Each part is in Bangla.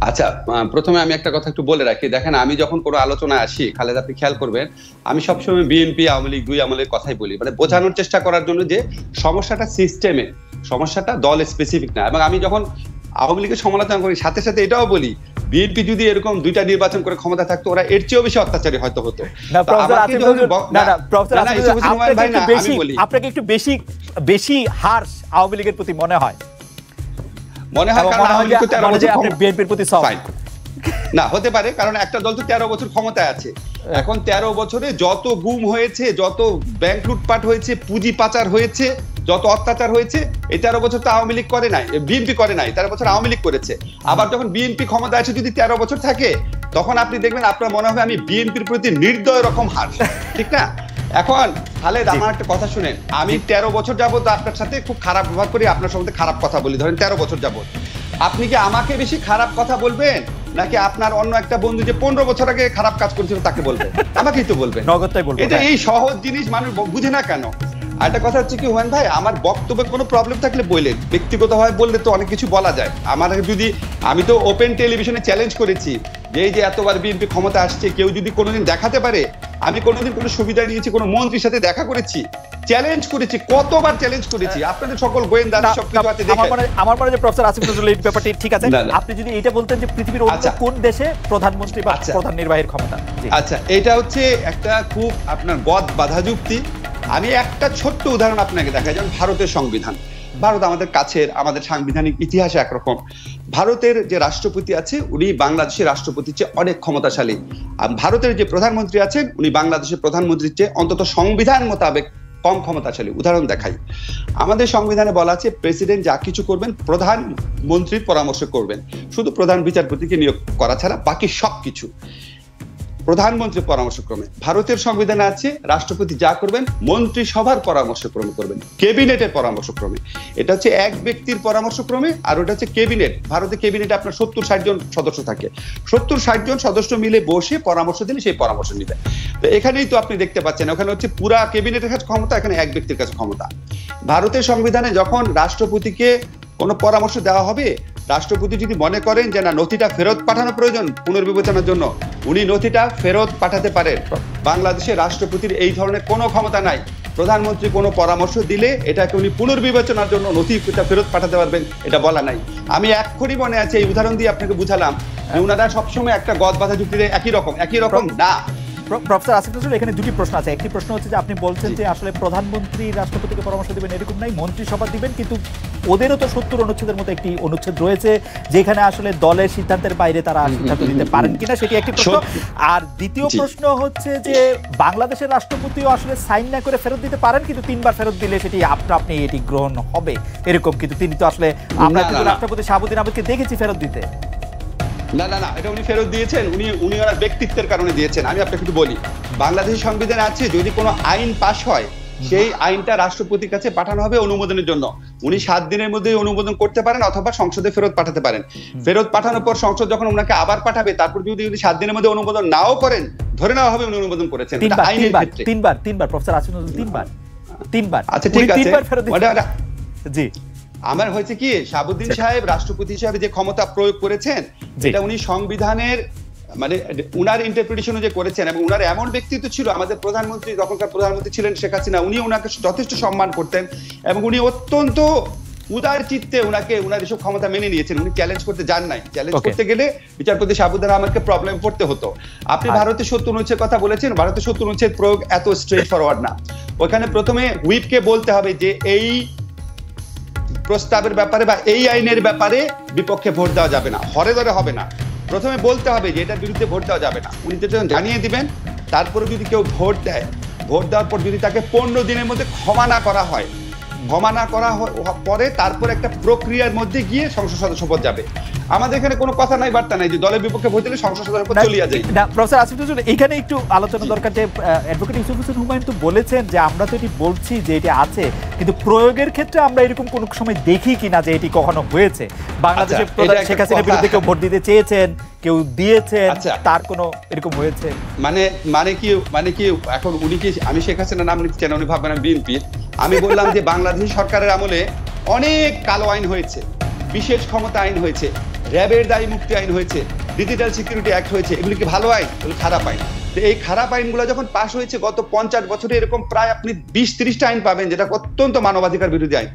আচ্ছা, প্রথমে আমি একটা কথা একটু বলে রাখি। দেখেন, আমি যখন কোনো আলোচনায় আসি খালেদ, আপনি খেয়াল করবেন, আমি সবসময় বিএনপি আওয়ামী লীগ দুই আমলের কথাই বলি, মানে বোঝানোর চেষ্টা করার জন্য যে সমস্যাটা সিস্টেমে, সমস্যাটা দল স্পেসিফিক না। এবং আমি যখন আওয়ামী লীগের সমালোচনা করি, সাথে সাথে এটাও বলি, বিএনপি যদি এরকম দুইটা নির্বাচন করে ক্ষমতা থাকতো, ওরা এর চেয়েও বেশি অত্যাচারী হয়তো হতো। আপনাকে একটু বেশি হার্শ আওয়ামী লীগের প্রতি মনে হয়? মনে হয় কারণ আওয়ামী লীগ তো 13 বছর বিএনপির প্রতি সফট না হতে পারে, কারণ একটা দল তো 13 বছর ক্ষমতায় আছে। এখন 13 বছরে যত গুম হয়েছে, যত ব্যাংক লুটপাট হয়েছে, পুঁজি পাচার হয়েছে, যত অত্যাচার হয়েছে, এই 13 বছর তো আওয়ামী লীগ করে নাই, বিএনপি করে নাই, 13 বছর আওয়ামী লীগ করেছে। আবার যখন বিএনপি ক্ষমতায় আছে যদি 13 বছর থাকে, তখন আপনি দেখবেন আপনার মনে হবে আমি বিএনপির প্রতি নির্দয় রকম হার, ঠিক না? এখন খালেদ, আমার একটা কথা শুনেন, আমি 13 বছর যাবত আপনার সাথে খুব খারাপ ব্যবহার করি, আপনার সম্বন্ধে খারাপ কথা বলি, ধরেন 13 বছর যাবত। আপনি কি আমাকে বেশি খারাপ কথা বলবেন, নাকি আপনার অন্য একটা বন্ধু যে 15 বছর আগে খারাপ কাজ করেছিল তাকে বলবেন? আমাকেই তো বলবেন। এটা এই সহজ জিনিস মানুষ বুঝে না কেন? একটা কথা হচ্ছে কি হুমায়ুন ভাই, আমার বক্তব্যে কোনো প্রবলেম থাকলে বললেন, ব্যক্তিগতভাবে বললে তো অনেক কিছু বলা যায়। আমার যদি, আমি তো ওপেন টেলিভিশনে চ্যালেঞ্জ করেছি যে এই যে এতবার বিএনপি ক্ষমতা আসছে, কেউ যদি কোনোদিন দেখাতে পারে আমি কোনোদিন কোনো সুবিধা নিয়েছি, কোনো মন্ত্রীর সাথে দেখা করেছি, চ্যালেঞ্জ করেছি, কতবার চ্যালেঞ্জ করেছি, আপনাদের সকল গোয়েন্দা সবকিছু আছে। আমার মনে হয় প্রফেসর আসিফ নজরুল এই ব্যাপারটি ঠিক আছে। আপনি যদি এটা বলতেন যে পৃথিবীর অন্য কোন দেশে প্রধানমন্ত্রী বা প্রধান নির্বাহীর ক্ষমতা? আচ্ছা, এটা হচ্ছে একটা খুব আপনার গদ বাধা যুক্তি। আমি একটা ছোট্ট উদাহরণ আপনাকে দেখাই, যেমন ভারতের সংবিধান। ভারত আমাদের কাছের, আমাদের সাংবিধানিক ইতিহাসে একরকম। ভারতের যে রাষ্ট্রপতি আছে উনি বাংলাদেশের রাষ্ট্রপতির চেয়ে অনেক ক্ষমতাশালী। আর ভারতের যে প্রধানমন্ত্রী আছেন উনি বাংলাদেশের প্রধানমন্ত্রীর চেয়ে অন্তত সংবিধান মোতাবেক কম ক্ষমতাশালী। উদাহরণ দেখাই, আমাদের সংবিধানে বলা আছে প্রেসিডেন্ট যা কিছু করবেন প্রধানমন্ত্রীর পরামর্শ করবেন, শুধু প্রধান বিচারপতিকে নিয়োগ করা ছাড়া বাকি সবকিছু প্রধানমন্ত্রীর পরামর্শক্রমে। ভারতের সংবিধানে আছে রাষ্ট্রপতি যা করবেন মন্ত্রিসভার পরামর্শক্রমে করবেন, ক্যাবিনেটের পরামর্শক্রমে। এটা হচ্ছে এক ব্যক্তির পরামর্শক্রমে, আর ওটা হচ্ছে ক্যাবিনেট। ভারতের ক্যাবিনেটে আপনার 70-60 জন সদস্য থাকে, 70-60 জন সদস্য মিলে বসে পরামর্শ দিলে সেই পরামর্শ নিবে। তো এখানেই তো আপনি দেখতে পাচ্ছেন, ওখানে হচ্ছে পুরা ক্যাবিনেটের কাছে ক্ষমতা, এখানে এক ব্যক্তির কাছে ক্ষমতা। ভারতের সংবিধানে যখন রাষ্ট্রপতিকে কোনো পরামর্শ দেওয়া হবে, রাষ্ট্রপতি যদি মনে করেন যে না নথিটা ফেরত পাঠানো প্রয়োজন পুনর্বিবেচনার জন্য, উনি নথিটা ফেরত পাঠাতে পারেন। বাংলাদেশের রাষ্ট্রপতির এই ধরনের কোনো ক্ষমতা নাই। প্রধানমন্ত্রী কোনো পরামর্শ দিলে এটাকে উনি পুনর্বিবেচনার জন্য নথিটা ফেরত পাঠাতে পারবেন, এটা বলা নাই। আমি এক্ষুনি মনে আছে, এই উদাহরণ দিয়ে আপনাকে বুঝালাম যে ওনারা সবসময় একটা গদ বাধা যুক্তিতে একই রকম না। প্রফেসর আসিফ নজরুল, এখানে দুটি প্রশ্ন আছে। একটি প্রশ্ন হচ্ছে যে আপনি বলছেন যে আসলে প্রধানমন্ত্রী রাষ্ট্রপতিকে পরামর্শ দিবেন এরকম নাই, মন্ত্রিসভা দিবেন, কিন্তু ওদেরও তো 70 অনুচ্ছেদের মতো একটি অনুচ্ছেদ রয়েছে যেখানে আসলে দলের সিদ্ধান্তের বাইরে তারা সিদ্ধান্ত নিতে পারেন কিনা, সেটি একটি প্রশ্ন। আর দ্বিতীয় প্রশ্ন হচ্ছে যে বাংলাদেশের রাষ্ট্রপতিও আসলে সাইন না করে ফেরত দিতে পারেন, কিন্তু 3 বার ফেরত দিলে সেটি আপনি এটি গ্রহণ হবে এরকম, কিন্তু তিনি তো আসলে আমরা কিন্তু রাষ্ট্রপতি শাহাবুদ্দিন আহমেদকে দেখেছি ফেরত দিতে। না, এটা উনি ফেরত দিয়েছেন, উনি ওনার ব্যক্তিত্বের কারণে দিয়েছেন। আমি আপনাকে একটু বলি, বাংলাদেশের সংবিধানে আছে যদি কোনো আইন পাশ হয় সেই আইনটা রাষ্ট্রপতির কাছে পাঠানো হবে অনুমোদনের জন্য। উনি 7 দিনের মধ্যে অনুমোদন করতে পারেন অথবা সংসদে ফেরত পাঠাতে পারেন। ফেরত পাঠানোর পর সংসদ যখন ওনাকে আবার পাঠাবে, তারপর যদি 7 দিনের মধ্যে অনুমোদন নাও করেন, ধরে নেওয়া হবে উনি অনুমোদন করেছেন। আইনের ক্ষেত্রে তিনবার প্রফেসর আসিফ নজরুল তিনবার। আচ্ছা ঠিক আছে, জি। আমার হয়েছে কি, শাহাবুদ্দিন সাহেব রাষ্ট্রপতি হিসাবে যে ক্ষমতা প্রয়োগ করেছেন এটা উনি সংবিধানের মানে উনার ইন্টারপ্রিটেশন যে করেছেন, এবং উনার এমন ব্যক্তিত্ব ছিল, আমাদের প্রধানমন্ত্রী তখনকার প্রধানমন্ত্রী ছিলেন শেখ হাসিনা, উনি ওনাকে যথেষ্ট সম্মান করতেন এবং উনি অত্যন্ত উদার চিত্তে উনার এসব ক্ষমতা মেনে নিয়েছেন। উনি চ্যালেঞ্জ করতে যান নাই। চ্যালেঞ্জ করতে গেলে বিচারপতি শাহাবুদ্দিন আহমেদকে প্রবলেম পড়তে হতো। আপনি ভারতের 70 অনুচ্ছেদ কথা বলেছেন, ভারতের 70 অনুচ্ছেদ প্রয়োগ এত স্ট্রেট ফরওয়ার্ড না। ওখানে প্রথমে হুইপকে বলতে হবে যে এই প্রস্তাবের ব্যাপারে বা এই আইনের ব্যাপারে বিপক্ষে ভোট দেওয়া যাবে না, হরে ধরে হবে না। প্রথমে বলতে হবে যে এটার বিরুদ্ধে ভোট দেওয়া যাবে না, উনি যেটা জানিয়ে দিবেন। তারপরে যদি কেউ ভোট দেয়, ভোট দেওয়ার পর যদি তাকে 15 দিনের মধ্যে ক্ষমা না করা হয়, ক্ষমা না করা পরে তারপর একটা প্রক্রিয়ার মধ্যে গিয়ে সংসদ সদস্য পদ যাবে। আমাদের এখানে কোনো কথা নাই, বার্তা নাই যে দলের বিপক্ষে ভোট দিলে সংসদ সদস্য পদ চলিয়ে যায়। প্রফেসর আসিফ নজরুল, এখানে একটু আলোচনা দরকার যে অ্যাডভোকেট ইউসুফ হোসেন হুমায়ুন তো বলেছেন যে আমরা তো এটি বলছি যে এটি আছে, কিন্তু প্রয়োগের ক্ষেত্রে আমরা এরকম কোনো সময় দেখি কিনা যে এটি কখনো হয়েছে। বাংলাদেশের প্রধান শেখ হাসিনার বিরুদ্ধে কেউ ভোট দিতে চেয়েছেন, কেউ দিয়েছেন, তার কোনো এরকম হয়েছে? মানে কি এখন উনি কি, আমি শেখ হাসিনার নাম নিচ্ছি না, উনি ভাববেন আমি বিএনপির। আমি বললাম যে বাংলাদেশ সরকারের আমলে অনেক কালো আইন হয়েছে, বিশেষ ক্ষমতা আইন হয়েছে, র্যাবের দায়ী মুক্তি আইন হয়েছে, ডিজিটাল সিকিউরিটি অ্যাক্ট হয়েছে, এগুলি কি ভালো আইন? এগুলো খারাপ আইন। তো এই খারাপ আইনগুলো যখন পাশ হয়েছে গত 50 বছরে, এরকম প্রায় আপনি 20-30টা আইন পাবেন যেটা অত্যন্ত মানবাধিকার বিরোধী আইন।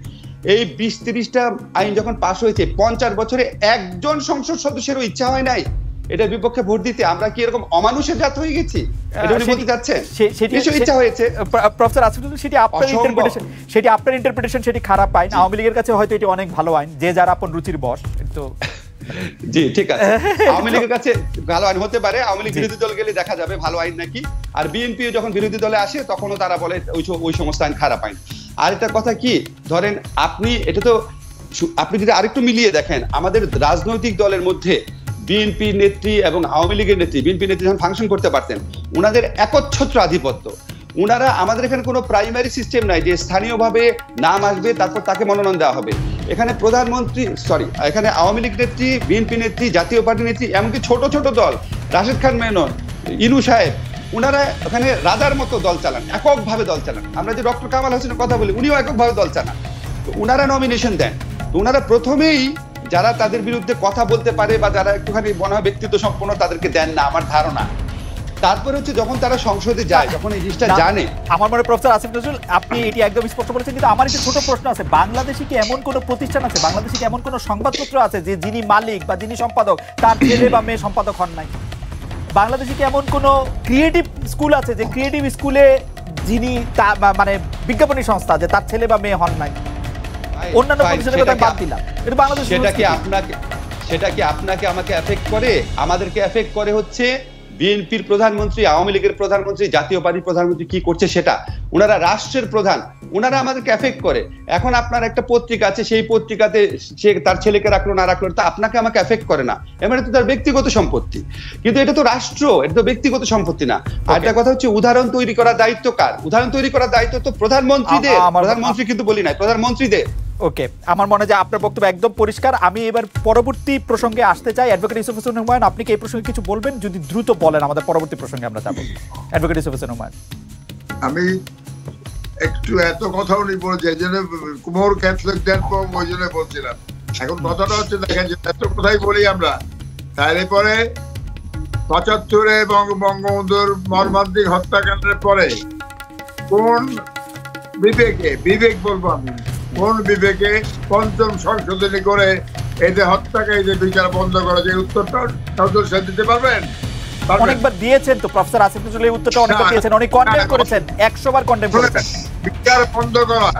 এই 20-30টা আইন যখন পাশ হয়েছে 50 বছরে একজন সংসদ সদস্যেরও ইচ্ছা হয় নাই এটার বিপক্ষে ভোট দিতে। আমরা কি এরকম অমানুষের জাত হয়ে গেছি? এটা উনি বলতে চাচ্ছেন? নিশ্চয়ই ইচ্ছা হয়েছে। প্রফেসর আসিফ নজরুল, সেটি আপনার ইন্টারপ্রিটেশন, সেটি খারাপ আইন। আওয়ামী লীগের কাছে হয়তো এটি অনেক ভালো আইন, যে যার আপন রুচির বশ। তো জি ঠিক আছে, আওয়ামী লীগের কাছে ভালো আইন হতে পারে, আওয়ামী লীগ বিরোধী দল গেলে দেখা যাবে ভালো আইন নাকি। আর বিএনপি যখন বিরোধী দলে আসে তখনও তারা বলে ওই সমস্ত আইন খারাপ আইন। আর একটা কথা কি, ধরেন আপনি এটা তো আপনি যদি আরেকটু মিলিয়ে দেখেন, আমাদের রাজনৈতিক দলের মধ্যে বিএনপি নেত্রী এবং আওয়ামী লীগের নেত্রী, বিএনপি নেত্রী যখন ফাংশন করতে পারতেন, ওনাদের একচ্ছত্র আধিপত্য। ওনারা, আমাদের এখানে কোনো প্রাইমারি সিস্টেম নাই যে স্থানীয়ভাবে নাম আসবে তারপর তাকে মনোনয়ন দেওয়া হবে। এখানে প্রধানমন্ত্রী, এখানে আওয়ামী লীগ নেত্রী, বিএনপি নেত্রী, জাতীয় পার্টি নেত্রী, এমনকি ছোট ছোট দল, রাশেদ খান মেনন, ইনু সাহেব, ওনারা ওখানে রাজার মতো দল চালান, এককভাবে দল চালান। আমরা যে ডক্টর কামাল হোসেনের কথা বলি, উনিও এককভাবে দল চালান। তো ওনারা নমিনেশন দেন। তো ওনারা প্রথমেই যারা তাদের বিরুদ্ধে কথা বলতে পারে বা যারা একটুখানি মনে হয় ব্যক্তিত্ব সম্পন্ন, তাদেরকে দেন না আমার ধারণা। তারপরে হচ্ছে যখন তারা সংসদে যায়, যখন এই জিনিসটা জানে। আমার মনে প্রফেসর আসিফ নজরুল, আপনি এটি একদম স্পষ্ট বলেছেন, কিন্তু আমার একটা ছোট প্রশ্ন আছে। বাংলাদেশে কি এমন কোনো প্রতিষ্ঠান আছে, বাংলাদেশে কি এমন কোনো সংবাদপত্র আছে যে যিনি মালিক বা যিনি সম্পাদক তার ছেলে বা মেয়ে সম্পাদক হন নাই? বাংলাদেশে কি এমন কোনো ক্রিয়েটিভ স্কুল আছে যে ক্রিয়েটিভ স্কুলে যিনি মানে বিজ্ঞাপনী সংস্থা, যে তার ছেলে বা মেয়ে হন নাই? অন্যান্য প্রতিষ্ঠানের কথা বাদ দিলাম, এটা বাংলাদেশ। সেটা কি আপনাকে আমাকে এফেক্ট করে? আমাদেরকে এফেক্ট করে হচ্ছে বিএনপির প্রধানমন্ত্রী, আওয়ামী লীগের প্রধানমন্ত্রী, জাতীয় পার্টির প্রধানমন্ত্রী কি করছে সেটা। ওনারা রাষ্ট্রের প্রধান, ওনারা আমাদেরকে এফেক্ট করে। এখন আপনার একটা পত্রিকা আছে, সেই পত্রিকাতে সে তার ছেলেকে রাখলো না রাখলো, তা আপনাকে আমাকে এফেক্ট করে না, এমন তো তার ব্যক্তিগত সম্পত্তি। কিন্তু এটা তো রাষ্ট্র, এটা তো ব্যক্তিগত সম্পত্তি না। আর একটা কথা হচ্ছে, উদাহরণ তৈরি করার দায়িত্ব কার? উদাহরণ তৈরি করার দায়িত্ব তো প্রধানমন্ত্রীদের। প্রধানমন্ত্রী কিন্তু বলি নাই, প্রধানমন্ত্রীদের। ওকে, আমার মনে হয় আপনার বক্তব্য একদম পরিষ্কার। আমি এবার পরবর্তী প্রসঙ্গে আসতে চাই। অ্যাডভোকেট ইউসুফ হোসেন হুমায়ুন, আপনি কি এই প্রসঙ্গে কিছু বলবেন? যদি দ্রুত বলেন, আমাদের পরবর্তী প্রসঙ্গে আমরা যাব। অ্যাডভোকেট ইউসুফ হোসেন হুমায়ুন। আমি একটু এত কথা উনি বলছে, এই জন্য কুমোর ক্যাথলিক দেন ওই জন্য বলছিলাম। এখন কথাটা হচ্ছে, দেখেন যে এত কথাই বলি আমরা, তাহলে পরে ৭৫-এ বঙ্গবন্ধুর মর্মান্তিক হত্যাকাণ্ডের পরে কোন বিবেকে, বিবেক বলবো আমি, কোন বিবেকে পঞ্চম সংশোধনী করে এই যে হত্যাকারীদের বিচার বন্ধ করা, যে উত্তরটা সদস্য দিতে পারবেন? অনেকবার দিয়েছেন তো প্রফেসর আসিফ নজরুল, এই উত্তরটা অনেকবার দিয়েছেন, অনেক কন্ডেম করেছেন, 100 বার কন্ডেম করেছেন। বিচার বন্ধ করা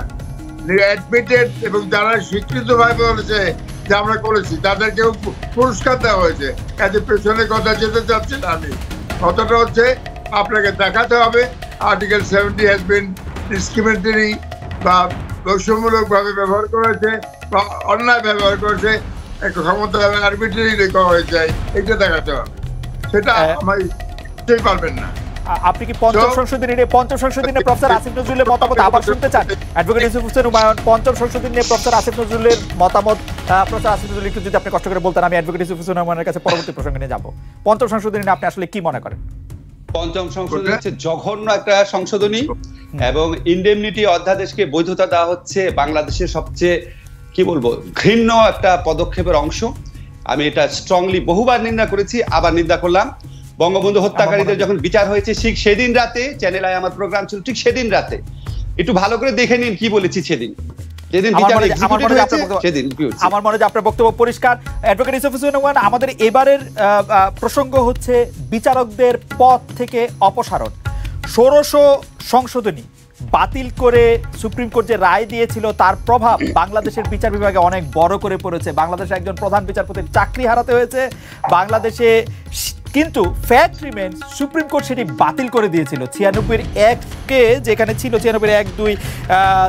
অ্যাডমিটেড এবং যারা স্বীকৃতভাবে বলেছে যে আমরা করেছি, তাদেরকেও পুরস্কার দেওয়া হয়েছে। কাজে পেছনে কথা যেতে চাচ্ছি না আমি। কথাটা হচ্ছে, আপনাকে দেখাতে হবে আর্টিকেল 70 হ্যাজ বিন ডিসক্রিমিনেটরি বা বৈষম্যমূলক ভাবে ব্যবহার করেছে বা অন্যায় ব্যবহার করেছে, একটা ক্ষমতা আরবিট্রারি করা হয়েছে, এটা দেখাতে হবে। সেটা আমার পারবেন না। আপনি কি পঞ্চম সংশোধনী নিয়ে প্রফেসর আসিফ নজরুলের মতামত আবার শুনতে চান? অ্যাডভোকেট ইউসুফ হোসেন হুমায়ুন, পঞ্চম সংশোধনী নিয়ে প্রফেসর আসিফ নজরুলের মতামত, প্রফেসর আসিফ নজরুল একটু যদি আপনি কষ্ট করে বলতেন, আমি অ্যাডভোকেট ইউসুফ হোসেন হুমায়ুনের কাছে পরবর্তী প্রসঙ্গে নিয়ে যাব। পঞ্চম সংশোধনী নিয়ে আপনি আসলে কি মনে করেন? পঞ্চম সংশোধনী হচ্ছে জঘন্য একটা সংশোধনী, এবং ইনডেমনিটি অধ্যাদেশকে বৈধতা দেওয়া হচ্ছে বাংলাদেশের সবচেয়ে কি বলবো ঘৃণ্য একটা পদক্ষেপের অংশ। আমি এটা স্ট্রংলি বহুবার নিন্দা করেছি, আবার নিন্দা করলাম। বঙ্গবন্ধু হত্যাকারীদের যখন বিচার হয়েছে ঠিক সেদিন রাতে, চ্যানেল আই আমার প্রোগ্রাম ছিল, ঠিক সেদিন রাতে একটু ভালো করে দেখে নিন কি বলেছি সেদিন। আমার মনে হয় আপনার বক্তব্য পরিষ্কার। অ্যাডভোকেট ইউসুফ হোসেন হুমায়ুন, আমাদের এবারের প্রসঙ্গ হচ্ছে বিচারকদের পদ থেকে অপসারণ। ১৬০০ সংশোধনী বাতিল করে সুপ্রিম কোর্ট যে রায় দিয়েছিল, তার প্রভাব বাংলাদেশের বিচার বিভাগে অনেক বড় করে পড়েছে। বাংলাদেশে একজন প্রধান বিচারপতির চাকরি হারাতে হয়েছে বাংলাদেশে। কিন্তু ফ্যাক্ট রিমেন্স, সুপ্রিম কোর্ট সেটি বাতিল করে দিয়েছিল। ৯৬-১-কে যেখানে ছিল ৯৬-১-২,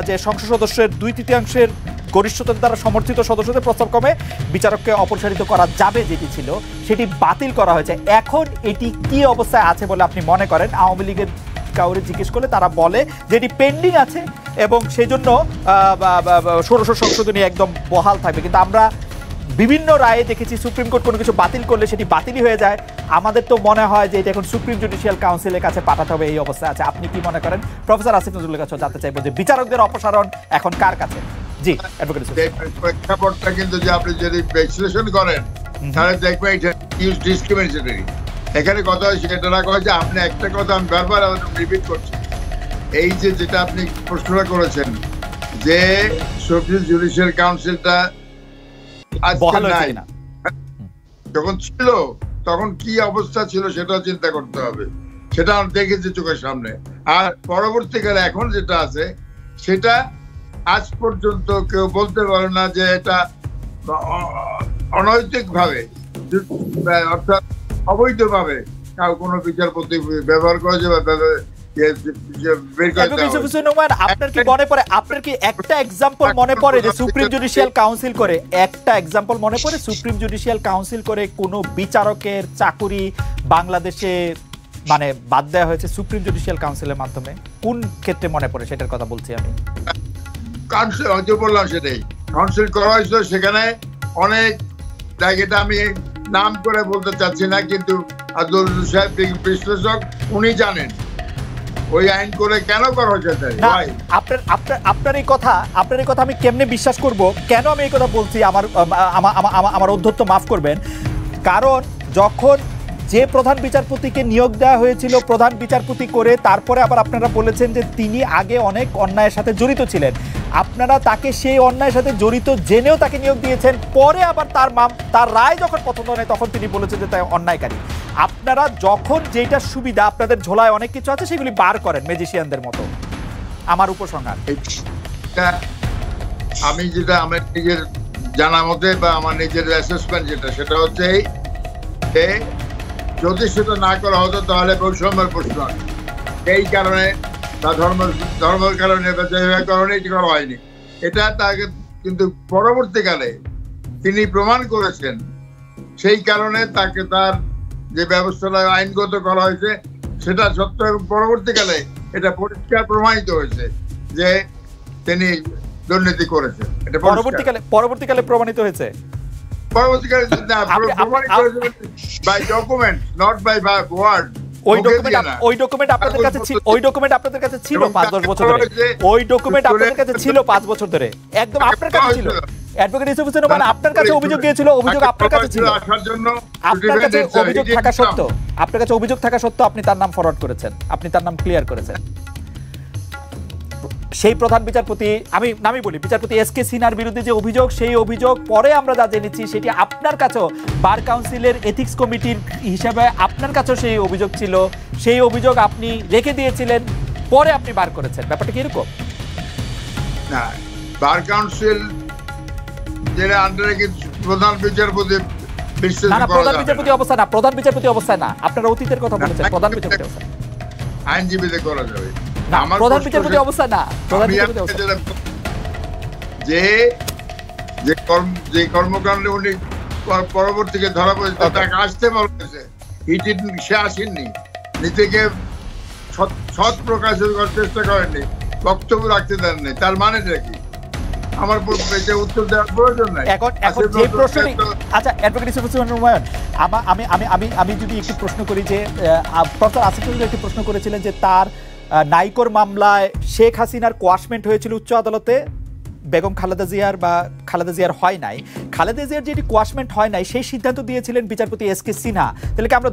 যে সংসদ সদস্যের ২/৩ গরিষ্ঠতার দ্বারা সমর্থিত সদস্যদের প্রস্তাবক্রমে বিচারককে অপসারিত করা যাবে যেটি ছিল, সেটি বাতিল করা হয়েছে। এখন এটি কি অবস্থায় আছে বলে আপনি মনে করেন? আওয়ামী লীগের কাউরে জিজ্ঞেস করলে তারা বলে যে এটি পেন্ডিং আছে এবং সেই জন্য ১৬০০ সংশোধনী একদম বহাল থাকবে। কিন্তু আমরা বিভিন্ন রায়ে দেখেছি সুপ্রিম কোর্ট কোনো কিছু বাতিল করলে সেটি বাতিলই হয়ে যায়। আমাদের তো মনে হয় যে এটা এখন সুপ্রিম জুডিশিয়াল কাউন্সিলের কাছে পাঠাতে হবে, এই অবস্থা আছে। আপনি কি মনে করেন? প্রফেসর আসিফ নজরুলের কাছে জানতে চাইবো যে বিচারকদের অপসারণ এখন কার কাছে? জি, অ্যাডভোকেট প্রেক্ষাপটটা কিন্তু যে আপনি যদি বিশ্লেষণ করেন, তাহলে দেখবে এটা ইউজ ডিসক্রিমিনেটরি। এখানে কথা হয় সেটা না কয় যে আপনি একটা কথা আমি বারবার রিপিট করছি, এই যে যেটা আপনি প্রশ্নটা করেছেন যে সুপ্রিম জুডিশিয়াল কাউন্সিলটা আজকে নাই, যখন ছিল তখন কি অবস্থা ছিল সেটা চিন্তা করতে হবে, সেটা আমরা দেখেছি চোখের সামনে। আর পরবর্তীকালে এখন যেটা আছে সেটা আজ পর্যন্ত কেউ বলতে পারে না যে এটা অনৈতিক ভাবে অর্থাৎ অবৈধভাবে কোনো বিচারপতি ব্যবহার করেছে বা আপনার কি মনে পড়ে, আপনার কি একটা এক্সাম্পল মনে পড়ে যে সুপ্রিম জুডিশিয়াল কাউন্সিল করে, একটা এক্সাম্পল মনে পড়ে সুপ্রিম জুডিশিয়াল কাউন্সিল করে কোনো বিচারকের চাকুরি বাংলাদেশে মানে বাদ দেওয়া হয়েছে সুপ্রিম জুডিশিয়াল কাউন্সিলের মাধ্যমে? কোন ক্ষেত্রে মনে পড়ে সেটার কথা বলছি আমি। কাউন্সিল হয়তো বললাম সেটাই, কাউন্সিল করা হয়েছিল, সেখানে অনেক জায়গাটা আমি নাম করে বলতে চাচ্ছি না, কিন্তু আব্দুল সাহেব বিশ্লেষক উনি জানেন ওই আইন করে কেন করা হয়েছে। আপনার এই কথা আমি কেমনে বিশ্বাস করব? কেন আমি এই কথা বলছি? আমার অধ্যত্ব মাফ করবেন, কারণ যখন যে প্রধান বিচারপতিকে নিয়োগ দেওয়া হয়েছিল প্রধান বিচারপতি করে, তারপরে আবার আপনারা বলেছেন যে তিনি আগে অনেক অন্যায়ের সাথে জড়িত ছিলেন, আপনারা তাকে সেই অন্যায়ের সাথে জড়িত জেনেও তাকে নিয়োগ দিয়েছেন, পরে আবার তার রায় যখন পছন্দ হয় তখন তিনি বলেছেন যে তাই অন্যায়কারী। আপনারা যখন যেটা সুবিধা, আপনাদের ঝোলায় অনেক কিছু আছে, সেগুলি বার করেন ম্যাজিশিয়ানদের মতো। আমার উপসংহার, আমি যেটা আমার নিজের জানা মতে বা আমার নিজের অ্যাসেসমেন্ট যেটা, সেটা হচ্ছে যদি সেটা না করা হতো তাহলে বৈষম্যের প্রশ্ন হয়। এই কারণে বা ধর্মের কারণে বা কারণে এটি করা হয়নি। এটা তাকে কিন্তু পরবর্তীকালে তিনি প্রমাণ করেছেন, সেই কারণে তাকে তার যে ব্যবস্থাটা আইনগত করা হয়েছে সেটা সত্য, এবং পরবর্তীকালে এটা পরিষ্কার প্রমাণিত হয়েছে যে তিনি দুর্নীতি করেছেন। এটা পরবর্তীকালে প্রমাণিত হয়েছে, পরবর্তীকালে প্রমাণিত হয়েছে by document, not by word. ওই ডকুমেন্ট আপনাদের কাছে ছিল 5-10 বছর ধরে, ওই ডকুমেন্ট আপনাদের কাছে ছিল 5 বছর ধরে, একদম আপনার কাছে ছিল। অ্যাডভোকেট ইউসুফ হোসেন ওমান আপনার কাছে অভিযোগ দিয়েছিল, অভিযোগ আপনার কাছে ছিল, আপনার কাছে অভিযোগ থাকা সত্ত্বেও আপনি তার নাম ফরওয়ার্ড করেছেন, আপনি তার নাম ক্লিয়ার করেছেন। সেই প্রধান বিচারপতি, আমি নামই বলি, বিচারপতি এস কে সিনহার বিরুদ্ধে যে অভিযোগ, সেই অভিযোগ পরে আমরা যা জেনেছি সেটি আপনার কাছেও বার কাউন্সিলের এথিক্স কমিটির হিসাবে আপনার কাছেও সেই অভিযোগ ছিল, সেই অভিযোগ আপনি রেখে দিয়েছিলেন, পরে আপনি বার করেছেন। ব্যাপারটা কি এরকম? না, বার কাউন্সিল যেটা আন্ডারে কি প্রধান বিচারপতি প্রধান বিচারপতি অবস্থায় না, আপনারা অতীতের কথা বলেছেন, প্রধান বিচারপতি অবস্থায় আইনজীবীদের করা যাবে, প্রধান বিচারপতি অবস্থা না। যে কর্মকাণ্ডে উনি পরবর্তীকে ধরা পড়েছে তাকে আসতে বলেছে, সে আসেননি, নিজেকে সৎ প্রকাশের চেষ্টা করেননি, বক্তব্য রাখতে দেননি, তার মানে কি? আমার উত্তর দেওয়ার প্রয়োজন নাই। এখন যে প্রশ্নটি, আচ্ছা অ্যাডভোকেট ইউসুফ হোসেন হুমায়ুন, আমি যদি একটু প্রশ্ন করি যে প্রফেসর আসিফ নজরুল একটি প্রশ্ন করেছিলেন যে তার নাইকোর মামলায় শেখ হাসিনার কোয়াশমেন্ট হয়েছিল উচ্চ আদালতে, বেগম খালেদা জিয়ার হয় নাই, খালেদা জিয়ার যেটি কোয়াশমেন্ট হয় নাই সেই সিদ্ধান্ত দিয়েছিলেন বিচারপতি এস কে সিনহা। তাহলে কি আমরা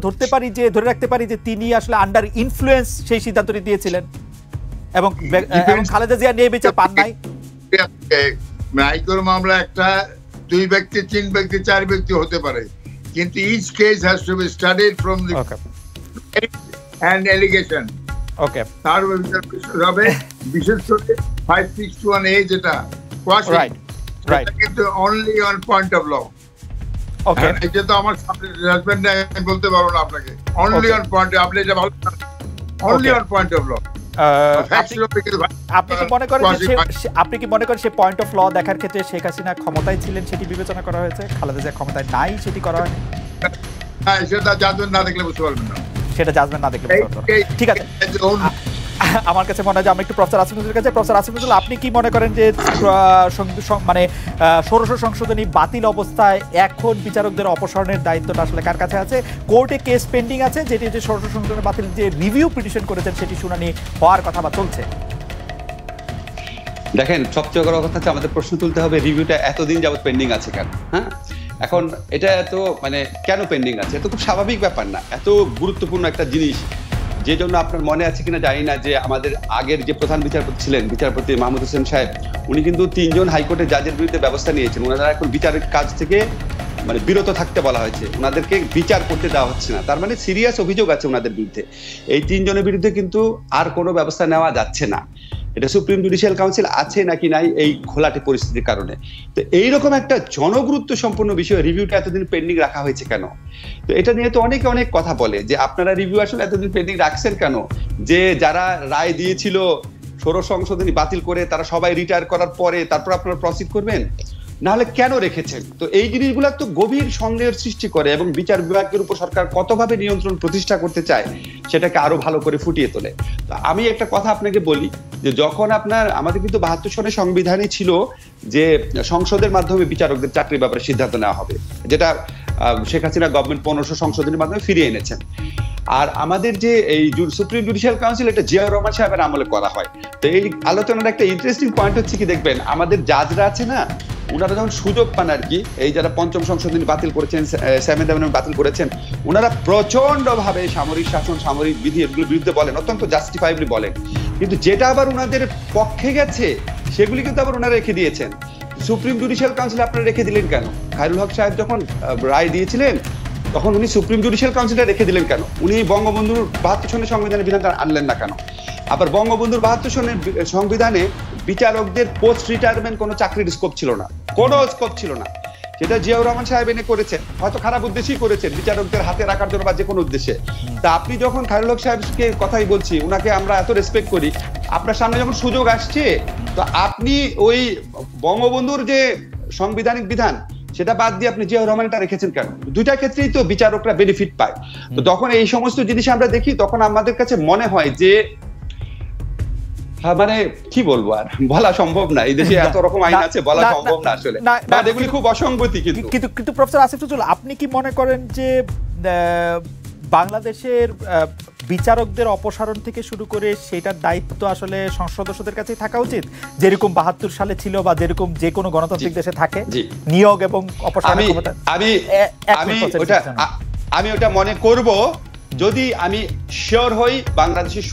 ধরে রাখতে পারি যে তিনি আসলে আন্ডার ইনফ্লুয়েন্স সেই সিদ্ধান্তটি দিয়েছিলেন এবং খালেদা জিয়া নিয়ে বিচার পান নাই? নাইকোর মামলা একটা 2 ব্যক্তি, 3 ব্যক্তি, 4 ব্যক্তি হতে পারে, কিন্তু each case has to be studied from the and allegation. ওকে, তার হবে বিশেষ করে 5621A যেটা রাইট, কিন্তু only on point of law. Okay, এটা তো আমার জাজমেন্ট আমি বলতে পারবো না আপনাকে, অনলি অন পয়েন্ট, আপনি এটা ভালো, only on point of law. আপনি কি মনে করেন সে পয়েন্ট অফ ল দেখার ক্ষেত্রে শেখ হাসিনা ক্ষমতায় ছিলেন সেটি বিবেচনা করা হয়েছে, খালেদা জিয়া ক্ষমতায় নাই সেটি করা হয়নি? সেটা জাজমেন্ট না দেখলে বুঝতে পারবেন না, সেটা জাজমেন্ট না দেখলে বুঝতে পারবেন। ঠিক আছে, আমার কাছে মনে হয় যে আমরা একটু প্রফেসর আসিফ নজরুলের কাছে। প্রফেসর আসিফ নজরুল, আপনি কি মনে করেন যে মানে ষোড়শ সংশোধনী বাতিল অবস্থায় এখন বিচারকদের অপসারণের দায়িত্বটা আসলে কার কাছে আছে? কোর্টে কেস পেন্ডিং আছে, যেটি যে ষোড়শ সংশোধনী বাতিল যে রিভিউ পিটিশন করেছেন সেটি শুনানি হওয়ার কথা বা চলছে। দেখেন, সবচেয়ে বড় কথা হচ্ছে আমাদের প্রশ্ন তুলতে হবে রিভিউটা এতদিন যাবত পেন্ডিং আছে কেন। হ্যাঁ, এখন এটা এত মানে কেন পেন্ডিং আছে? এত খুব স্বাভাবিক ব্যাপার না, এত গুরুত্বপূর্ণ একটা জিনিস, যে জন্য আপনার মনে আছে কিনা জানি না যে আমাদের আগের যে প্রধান বিচারপতি ছিলেন, বিচারপতি মাহমুদ হোসেন সাহেব, উনি কিন্তু 3 জন হাইকোর্টের জাজের বিরুদ্ধে ব্যবস্থা নিয়েছেন। ওনারা এখন বিচারের কাজ থেকে মানে বিরত থাকতে বলা হয়েছে, ওনাদেরকে বিচার করতে দেওয়া হচ্ছে না। তার মানে সিরিয়াস অভিযোগ আছে ওনাদের বিরুদ্ধে। এই 3 জনের বিরুদ্ধে কিন্তু আর কোনো ব্যবস্থা নেওয়া যাচ্ছে না। এটা সুপ্রিম জুডিশিয়াল কাউন্সিল আছে নাকি নাই এই ঘোলাটে পরিস্থিতির কারণে। তো এইরকম একটা জনগুরুত্ব সম্পন্ন বিষয় রিভিউটা এতদিন পেন্ডিং রাখা হয়েছে কেন? তো এটা নিয়ে তো অনেকে অনেক কথা বলে যে আপনারা রিভিউ আসলে এতদিন পেন্ডিং রাখছেন কেন? যে যারা রায় দিয়েছিল ষোড়শ সংশোধনী বাতিল করে তারা সবাই রিটায়ার করার পরে তারপর আপনারা প্রসিড করবেন, নাহলে কেন রেখেছেন? তো এই জিনিসগুলো তো গভীর সন্দেহের সৃষ্টি করে এবং বিচার বিভাগের উপর সরকার কতভাবে নিয়ন্ত্রণ প্রতিষ্ঠা করতে চায় সেটাকে আরো ভালো করে ফুটিয়ে তোলে। তো আমি একটা কথা আপনাকে বলি যে যখন আপনার আমাদের কিন্তু 72 সনের সংবিধানই ছিল যে সংসদের মাধ্যমে বিচারকদের চাকরির ব্যাপারে সিদ্ধান্ত নেওয়া হবে, যেটা শেখ হাসিনা গভর্নমেন্ট 1500 সংশোধনীর মাধ্যমে ফিরিয়ে এনেছেন। আর আমাদের যে এই সুপ্রিম জুডিশিয়াল কাউন্সিল, এটা জিয়াউর রহমান সাহেবের আমলে করা হয়। তো এই আলোচনার একটা ইন্টারেস্টিং পয়েন্ট হচ্ছে কি, দেখবেন আমাদের জাজরা আছে না, ওনারা যখন সুযোগ পান আর কি, এই যারা 5ম সংশোধনী বাতিল করেছেন, 7th অ্যামেন্ডমেন্ট বাতিল করেছেন, ওনারা প্রচন্ড ভাবে সামরিক শাসন, সামরিক বিধি এগুলোর বিরুদ্ধে বলেন, অত্যন্ত জাস্টিফাইবলি বলেন। কিন্তু যেটা আবার ওনাদের পক্ষে গেছে সেগুলি কিন্তু আবার ওনারা রেখে দিয়েছেন। সুপ্রিম জুডিশিয়াল কাউন্সিল আপনারা রেখে দিলেন কেন? খায়রুল হক সাহেব যখন রায় দিয়েছিলেন তখন উনি সুপ্রিম জুডিশিয়াল কাউন্সিলটা রেখে দিলেন কেন? উনি বঙ্গবন্ধুর 72 সনের সংবিধানের বিধানটা আনলেন না কেন? আবার বঙ্গবন্ধুর 72 সনের সংবিধানে বিচারকদের পোস্ট রিটায়ারমেন্ট কোনো চাকরির স্কোপ ছিল না, কোনো স্কোপ ছিল না। সেটা জিয়াউর রহমান সাহেব এনে করেছেন, হয়তো খারাপ উদ্দেশ্যেই করেছেন, বিচারকদের হাতে রাখার জন্য বা যে কোনো উদ্দেশ্যে। তা আপনি যখন খায়রুল হক সাহেবকে কথাই বলছি, ওনাকে আমরা এত রেসপেক্ট করি, আপনার সামনে যখন সুযোগ আসছে তো আপনি ওই বঙ্গবন্ধুর যে সাংবিধানিক বিধান সেটা বাদ দিয়ে আপনি জিয়াউর রহমানটা রেখেছেন কেন? দুইটা ক্ষেত্রেই তো বিচারকরা বেনিফিট পায়। তো তখন এই সমস্ত জিনিস আমরা দেখি, তখন আমাদের কাছে মনে হয় যে মানে কি বলবো, আর বলা সম্ভব না, এই দেশে এত রকম আইন আছে, বলা সম্ভব না আসলে, বাট এগুলি খুব অসঙ্গতি। কিন্তু প্রফেসর আসিফ নজরুল, আপনি কি মনে করেন যে বাংলাদেশের বিচারকদের অপসারণ থেকে শুরু করে সেটার দায়িত্ব আসলে সংসদ সদস্যদের কাছেই থাকা উচিত, যেরকম 72 সালে ছিল বা যেরকম যে কোনো গণতান্ত্রিক দেশে থাকে নিয়োগ এবং অপসারণের ক্ষমতা? আমি ওটা মনে করব যদি আমি শিওর হই বাংলাদেশের